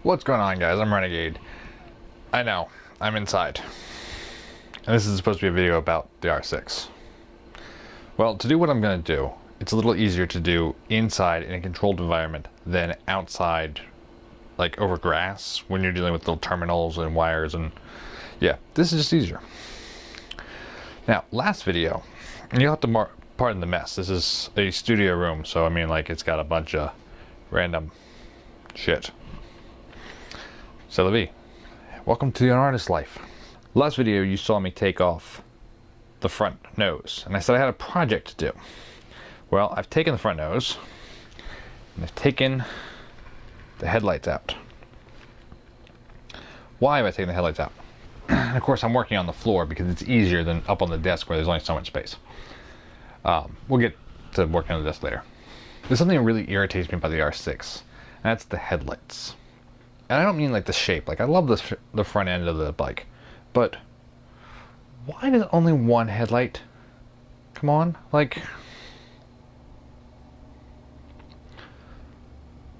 What's going on, guys? I'm Renegade. I know, I'm inside. And this is supposed to be a video about the R6. Well, to do what I'm going to do, it's a little easier to do inside in a controlled environment than outside, like over grass, when you're dealing with little terminals and wires, and yeah, this is just easier. Now, last video, and you'll have to pardon the mess. This is a studio room, so I mean, like, it's got a bunch of random shit. C'est la vie. Welcome to an artist's life. Last video you saw me take off the front nose, and I said I had a project to do. Well, I've taken the front nose, and I've taken the headlights out. Why have I taken the headlights out? And of course, I'm working on the floor because it's easier than up on the desk where there's only so much space. We'll get to working on the desk later. There's something that really irritates me about the R6, and that's the headlights. And I don't mean like the shape. Like, I love the front end of the bike, but why does only one headlight come on? Like,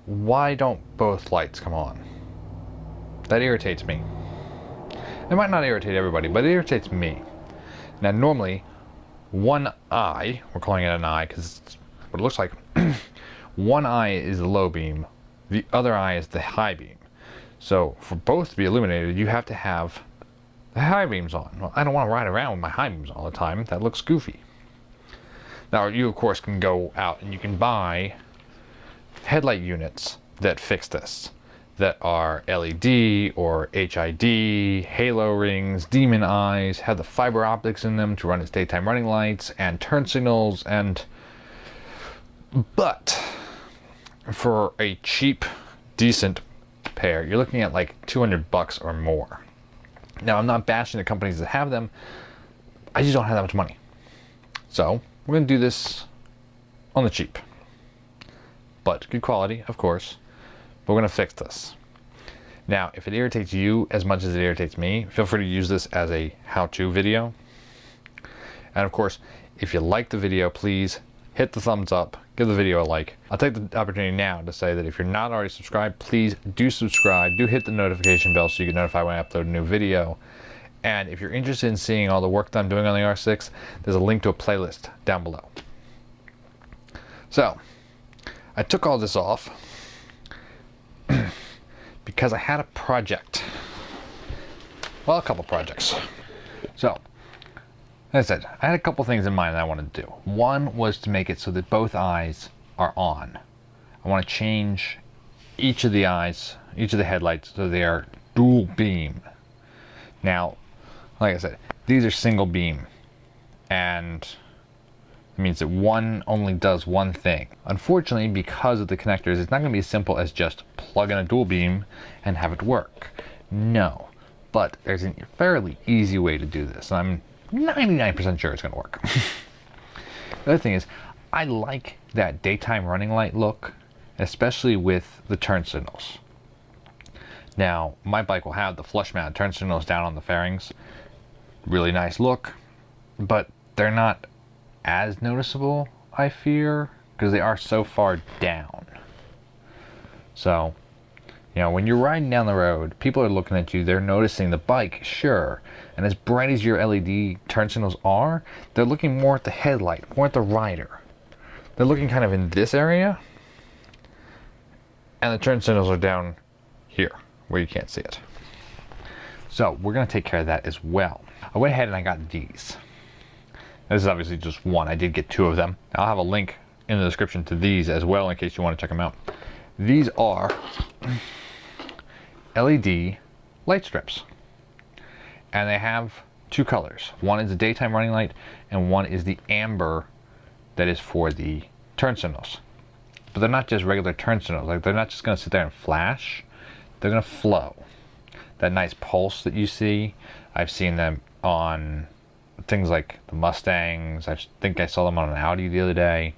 why don't both lights come on? That irritates me. It might not irritate everybody, but it irritates me. Now, normally, one eye, we're calling it an eye because it's what it looks like, one eye is the low beam, the other eye is the high beam. So for both to be illuminated, you have to have the high beams on. Well, I don't want to ride around with my high beams all the time. That looks goofy. Now, you of course can go out and you can buy headlight units that fix this, that are LED or HID, halo rings, demon eyes, have the fiber optics in them to run as daytime running lights and turn signals, but for a cheap, decent pair, you're looking at like $200 or more. Now, I'm not bashing the companies that have them. I just don't have that much money. So we're going to do this on the cheap, but good quality, of course. But we're going to fix this. Now, if it irritates you as much as it irritates me, feel free to use this as a how-to video. And of course, if you like the video, please hit the thumbs up, give the video a like. I'll take the opportunity now to say that if you're not already subscribed, please do subscribe. Do hit the notification bell so you get notified when I upload a new video. And if you're interested in seeing all the work that I'm doing on the R6, there's a link to a playlist down below. So, I took all this off because I had a project. Well, a couple projects. So, as I said, I had a couple things in mind that I wanted to do. One was to make it so that both eyes are on. I want to change each of the eyes, each of the headlights, so they are dual beam. Now, like I said, these are single beam, and it means that one only does one thing. Unfortunately, because of the connectors, it's not going to be as simple as just plug in a dual beam and have it work. No, but there's a fairly easy way to do this, and I'm 99% sure it's going to work. The other thing is, I like that daytime running light look, especially with the turn signals. Now, my bike will have the flush mounted turn signals down on the fairings. Really nice look, but they're not as noticeable, I fear, because they are so far down. So, you know, when you're riding down the road, people are looking at you, they're noticing the bike, sure. And as bright as your LED turn signals are, they're looking more at the headlight, more at the rider. They're looking kind of in this area, and the turn signals are down here, where you can't see it. So we're going to take care of that as well. I went ahead and I got these. This is obviously just one. I did get two of them. I'll have a link in the description to these as well in case you want to check them out. These are LED light strips, and they have two colors. One is the daytime running light, and one is the amber that is for the turn signals. But they're not just regular turn signals. Like, they're not just going to sit there and flash. They're going to flow. That nice pulse that you see, I've seen them on things like the Mustangs. I think I saw them on an Audi the other day.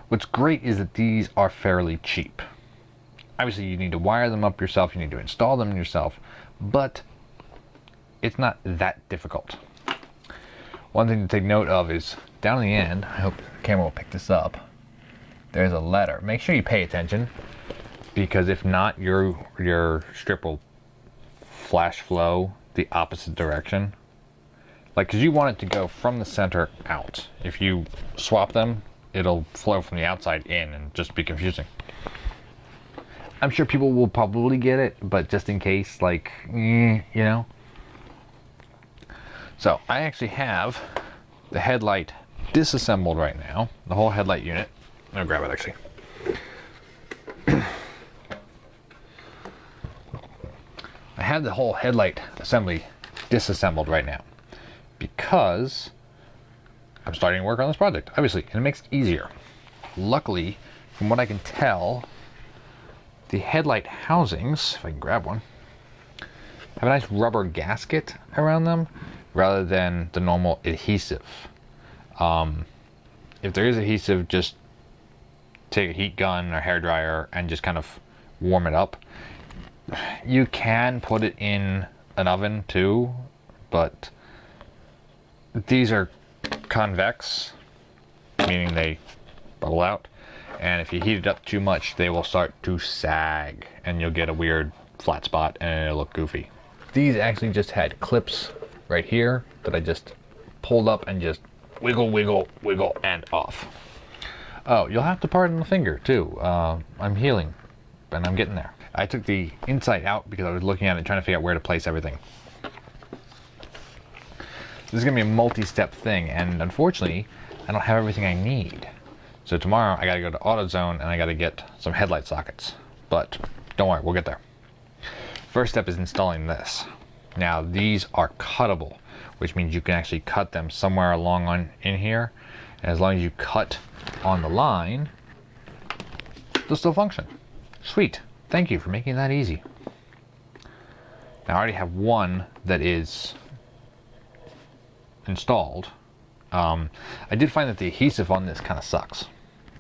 What's great is that these are fairly cheap. Obviously, you need to wire them up yourself, you need to install them yourself, but it's not that difficult. One thing to take note of is down the end, I hope the camera will pick this up, there's a letter. Make sure you pay attention, because if not, your strip will flash flow the opposite direction. Like, because you want it to go from the center out. If you swap them, it'll flow from the outside in and just be confusing. I'm sure people will probably get it, but just in case, like, you know. So I actually have the headlight disassembled right now, the whole headlight unit. I'm gonna grab it actually. I have the whole headlight assembly disassembled right now because I'm starting to work on this project, obviously, and it makes it easier. Luckily, from what I can tell, the headlight housings, if I can grab one, have a nice rubber gasket around them rather than the normal adhesive. If there is adhesive, just take a heat gun or hair dryer and just kind of warm it up. You can put it in an oven too, but these are convex, meaning they bubble out, and if you heat it up too much, they will start to sag and you'll get a weird flat spot and it'll look goofy. These actually just had clips right here that I just pulled up and just wiggle, wiggle, wiggle, and off. Oh, you'll have to pardon the finger too. I'm healing, and I'm getting there. I took the inside out because I was looking at it trying to figure out where to place everything. This is going to be a multi-step thing, and unfortunately, I don't have everything I need. So tomorrow, I got to go to AutoZone, and I got to get some headlight sockets. But don't worry, we'll get there. First step is installing this. Now, these are cuttable, which means you can actually cut them somewhere along in here. And as long as you cut on the line, they'll still function. Sweet. Thank you for making that easy. Now, I already have one that is installed. I did find that the adhesive on this kind of sucks.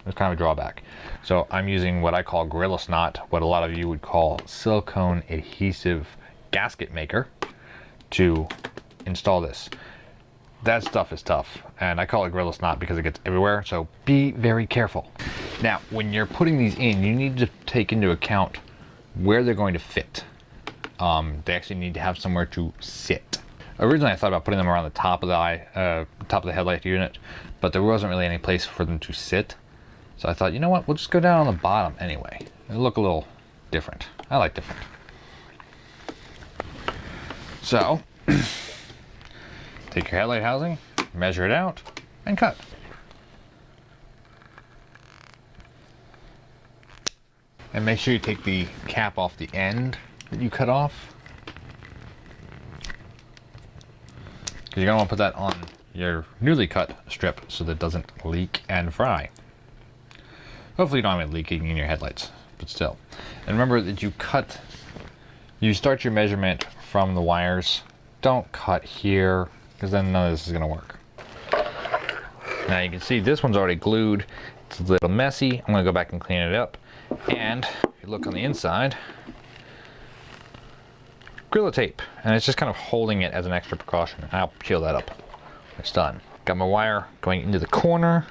It's kind of a drawback. So I'm using what I call Gorilla Snot, what a lot of you would call silicone adhesive gasket maker, to install this. That stuff is tough, and I call it Gorilla Snot because it gets everywhere, so be very careful. Now, when you're putting these in, you need to take into account where they're going to fit. They actually need to have somewhere to sit. Originally, I thought about putting them around the top of the headlight unit, but there wasn't really any place for them to sit. So I thought, you know what, we'll just go down on the bottom anyway. It'll look a little different. I like different. So, take your headlight housing, measure it out, and cut. And make sure you take the cap off the end that you cut off, because you're going to want to put that on your newly cut strip so that it doesn't leak and fry. Hopefully you don't have it leaking in your headlights, but still. And remember that you start your measurement from the wires. Don't cut here, because then none of this is going to work. Now you can see this one's already glued. It's a little messy. I'm going to go back and clean it up. And if you look on the inside, Gorilla Tape, and it's just kind of holding it as an extra precaution. I'll peel that up when it's done. Got my wire going into the corner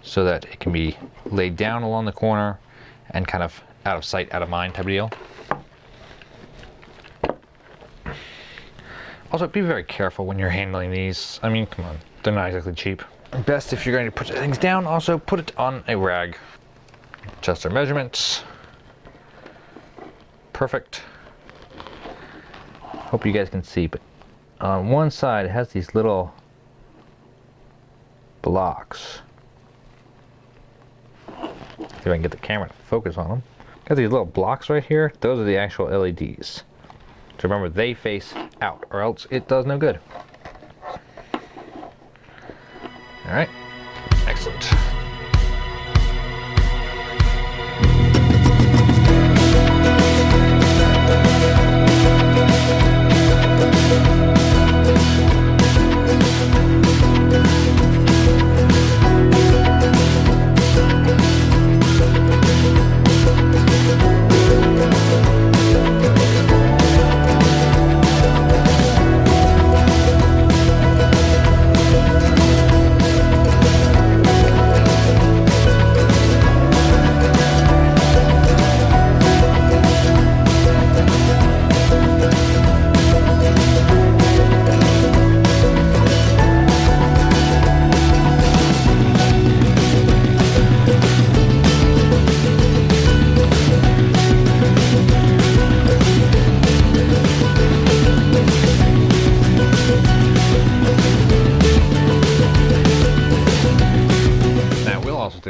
so that it can be laid down along the corner and kind of out of sight, out of mind type of deal. Also, be very careful when you're handling these. I mean, come on, they're not exactly cheap. Best if you're going to put things down, also put it on a rag. Adjust our measurements. Perfect. Hope you guys can see, but on one side it has these little blocks. See if I can get the camera to focus on them. Got these little blocks right here. Those are the actual LEDs. So remember, they face out, or else it does no good. All right, excellent.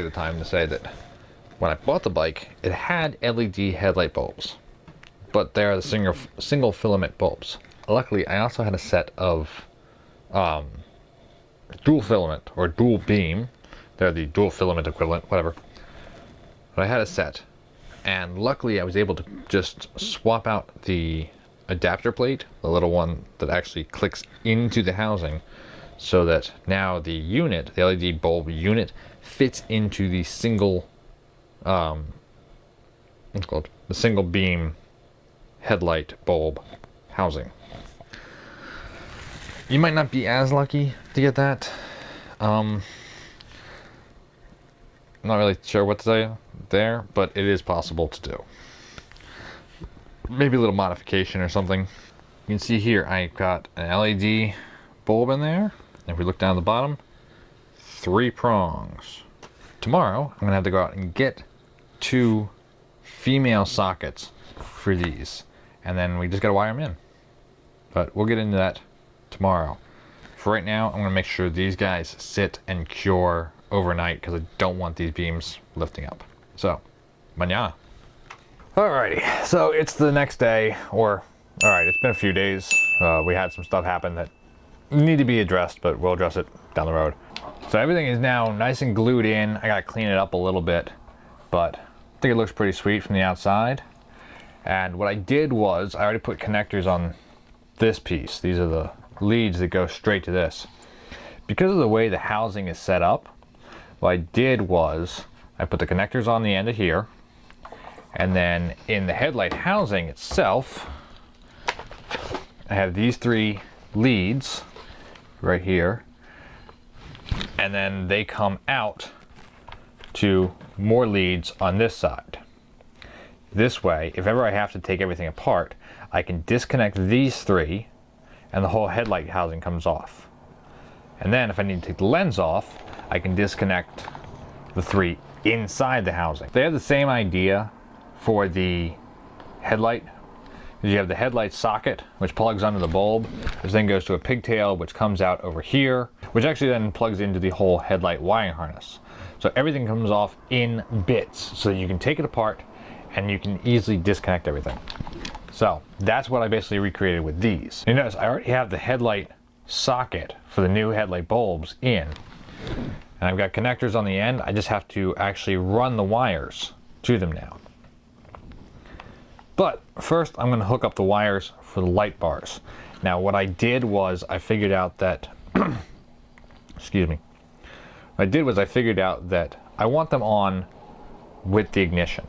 of time to say that when I bought the bike, it had LED headlight bulbs, but they're the single filament bulbs. Luckily, I also had a set of dual filament or dual beam. They're the dual filament equivalent, whatever. But I had a set, and luckily I was able to just swap out the adapter plate, the little one that actually clicks into the housing, so that now the unit, the LED bulb unit, fits into the single, what's it called? The single beam headlight bulb housing. You might not be as lucky to get that. I'm not really sure what to tell you there, but it is possible to do. Maybe a little modification or something. You can see here I've got an LED bulb in there. If we look down the bottom, 3 prongs. Tomorrow I'm gonna have to go out and get 2 female sockets for these, and then we just gotta wire them in. But we'll get into that tomorrow. For right now, I'm gonna make sure these guys sit and cure overnight because I don't want these beams lifting up. So, mañana. Alrighty, so it's the next day, or alright, it's been a few days. We had some stuff happen that need to be addressed, but we'll address it down the road. So everything is now nice and glued in. I gotta clean it up a little bit, but I think it looks pretty sweet from the outside. And what I did was, I already put connectors on this piece. These are the leads that go straight to this. Because of the way the housing is set up, what I did was, I put the connectors on the end of here, and then in the headlight housing itself, I have these 3 leads right here, and then they come out to more leads on this side. This way, if ever I have to take everything apart, I can disconnect these 3 and the whole headlight housing comes off. And then if I need to take the lens off, I can disconnect the 3 inside the housing. They have the same idea for the headlight. You have the headlight socket, which plugs onto the bulb, which then goes to a pigtail, which comes out over here, which actually then plugs into the whole headlight wiring harness. So everything comes off in bits, so that you can take it apart and you can easily disconnect everything. So that's what I basically recreated with these. You notice I already have the headlight socket for the new headlight bulbs in, and I've got connectors on the end. I just have to actually run the wires to them now. But first I'm going to hook up the wires for the light bars. Now what I did was I figured out that excuse me. What I did was I figured out that I want them on with the ignition.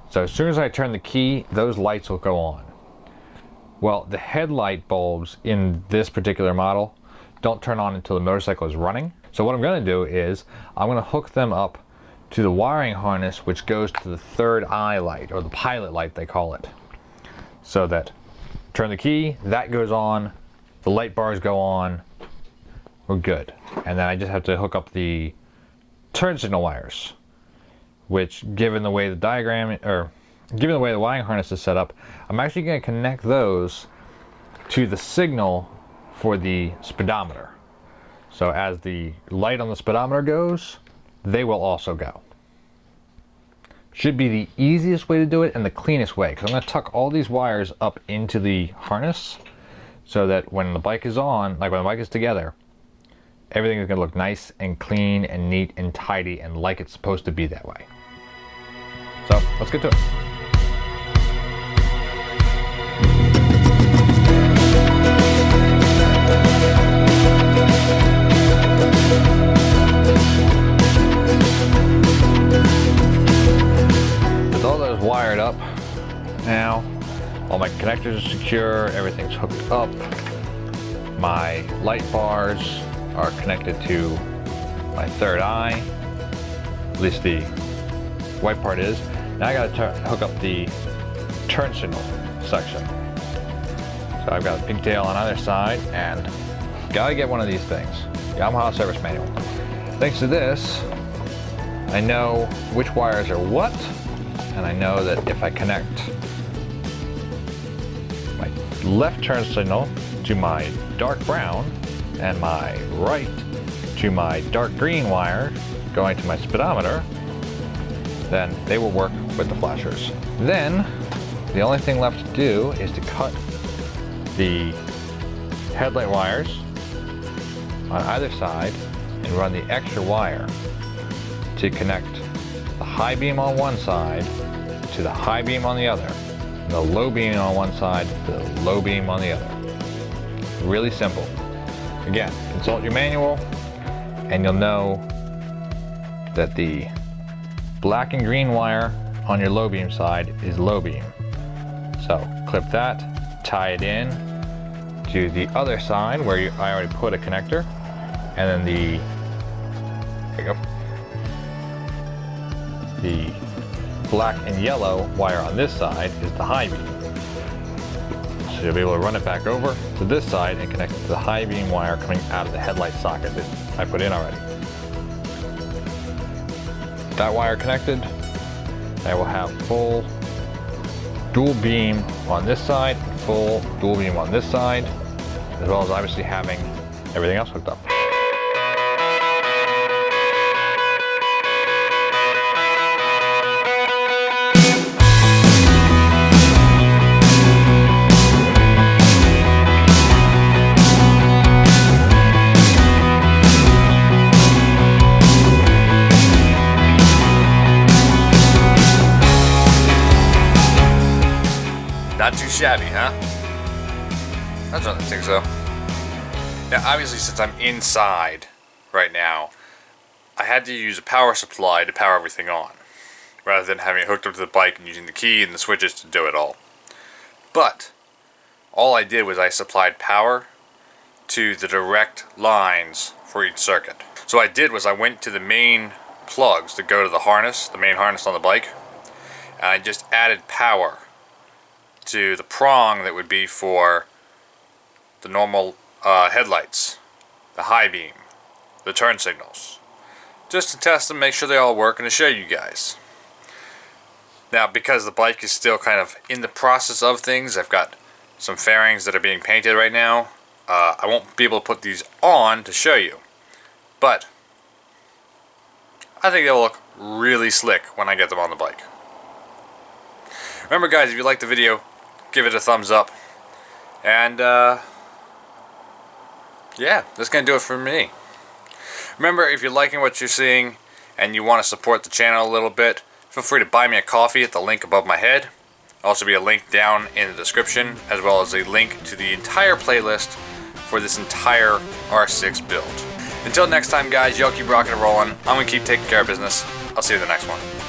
So as soon as I turn the key, those lights will go on. Well, the headlight bulbs in this particular model don't turn on until the motorcycle is running. So what I'm going to do is I'm going to hook them up to the wiring harness, which goes to the 3rd eye light, or the pilot light they call it. So that turn the key, that goes on, the light bars go on, we're good. And then I just have to hook up the turn signal wires, which given the way the diagram, or given the way the wiring harness is set up, I'm actually going to connect those to the signal for the speedometer. So as the light on the speedometer goes, they will also go. Should be the easiest way to do it and the cleanest way, because I'm going to tuck all these wires up into the harness so that when the bike is on, like when the bike is together, everything is going to look nice and clean and neat and tidy and like it's supposed to be that way. So let's get to it. With all those wired up now, all my connectors are secure, everything's hooked up, my light bars are connected to my 3rd eye, at least the white part is. Now I gotta hook up the turn signal section. So I've got a pigtail on either side, and gotta get one of these things. Yamaha service manual. Thanks to this, I know which wires are what, and I know that if I connect my left turn signal to my dark brown and my right to my dark green wire, going to my speedometer, then they will work with the flashers. Then, the only thing left to do is to cut the headlight wires on either side and run the extra wire to connect the high beam on one side to the high beam on the other, and the low beam on one side to the low beam on the other. Really simple. Again, consult your manual and you'll know that the black and green wire on your low beam side is low beam. So clip that, tie it in to the other side where I already put a connector, and then there you go. The black and yellow wire on this side is the high beam. So you'll be able to run it back over to this side and connect it to the high beam wire coming out of the headlight socket that I put in already. That wire connected, I will have full dual beam on this side, full dual beam on this side, as well as obviously having everything else hooked up. Not too shabby, huh? I don't think so. Now, obviously, since I'm inside right now, I had to use a power supply to power everything on, rather than having it hooked up to the bike and using the key and the switches to do it all. But all I did was I supplied power to the direct lines for each circuit. So what I did was I went to the main plugs that go to the harness, the main harness on the bike, and I just added power to the prong that would be for the normal headlights, the high beam, the turn signals, just to test them, make sure they all work, and to show you guys. Now, because the bike is still kind of in the process of things, I've got some fairings that are being painted right now. I won't be able to put these on to show you, but I think they'll look really slick when I get them on the bike. Remember, guys, if you liked the video, give it a thumbs up. And, yeah, that's going to do it for me. Remember, if you're liking what you're seeing and you want to support the channel a little bit, feel free to buy me a coffee at the link above my head. There'll also be a link down in the description, as well as a link to the entire playlist for this entire R6 build. Until next time, guys, y'all keep rocking and rolling. I'm going to keep taking care of business. I'll see you in the next one.